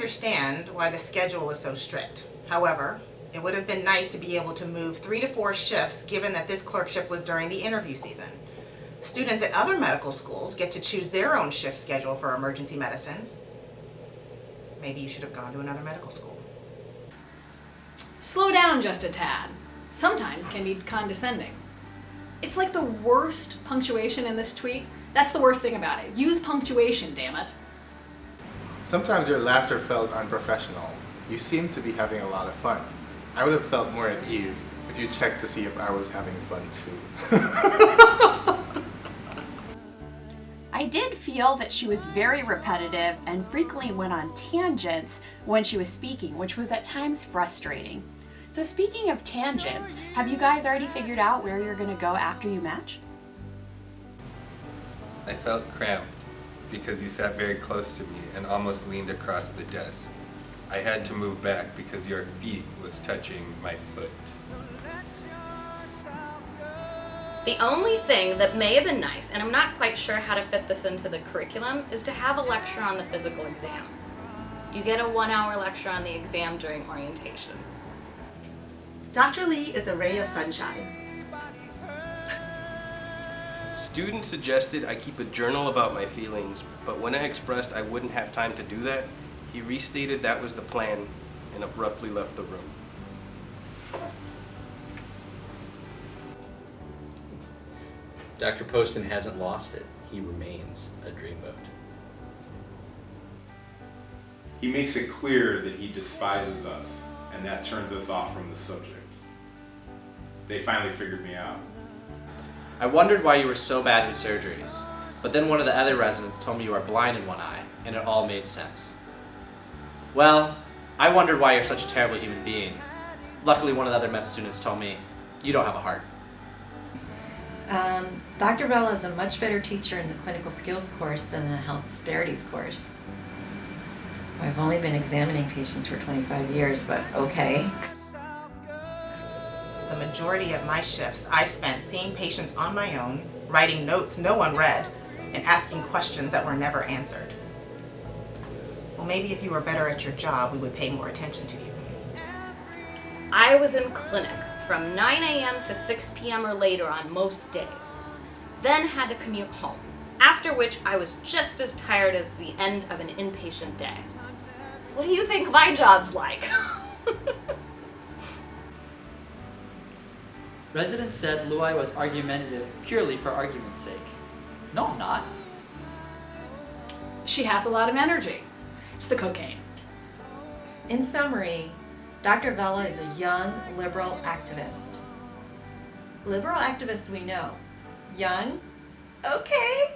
understand why the schedule is so strict. However, it would have been nice to be able to move 3 to 4 shifts given that this clerkship was during the interview season. Students at other medical schools get to choose their own shift schedule for emergency medicine. Maybe you should have gone to another medical school. Slow down just a tad. Sometimes can be condescending. It's like the worst punctuation in this tweet. That's the worst thing about it. Use punctuation, damn it. Sometimes your laughter felt unprofessional. You seemed to be having a lot of fun. I would have felt more at ease if you checked to see if I was having fun too. I did feel that she was very repetitive and frequently went on tangents when she was speaking, which was at times frustrating. So speaking of tangents, have you guys already figured out where you're going to go after you match? I felt cramped because you sat very close to me and almost leaned across the desk. I had to move back because your feet was touching my foot. The only thing that may have been nice, and I'm not quite sure how to fit this into the curriculum, is to have a lecture on the physical exam. You get a 1-hour lecture on the exam during orientation. Dr. Lee is a ray of sunshine. Students suggested I keep a journal about my feelings, but when I expressed I wouldn't have time to do that, he restated that was the plan and abruptly left the room. Dr. Poston hasn't lost it. He remains a dreamboat. He makes it clear that he despises us, and that turns us off from the subject. They finally figured me out. I wondered why you were so bad in surgeries, but then one of the other residents told me you are blind in one eye, and it all made sense. Well, I wondered why you're such a terrible human being. Luckily, one of the other med students told me, you don't have a heart. Dr. Vela is a much better teacher in the clinical skills course than the health disparities course. I've only been examining patients for 25 years, but okay. The majority of my shifts I spent seeing patients on my own, writing notes no one read, and asking questions that were never answered. Well, maybe if you were better at your job, we would pay more attention to you. I was in clinic from 9 a.m. to 6 p.m. or later on most days, then had to commute home, after which I was just as tired as the end of an inpatient day. What do you think my job's like? Residents said Luai was argumentative purely for argument's sake. No, I'm not. She has a lot of energy. It's the cocaine. In summary, Dr. Vela is a young liberal activist. Liberal activist we know. Young? Okay.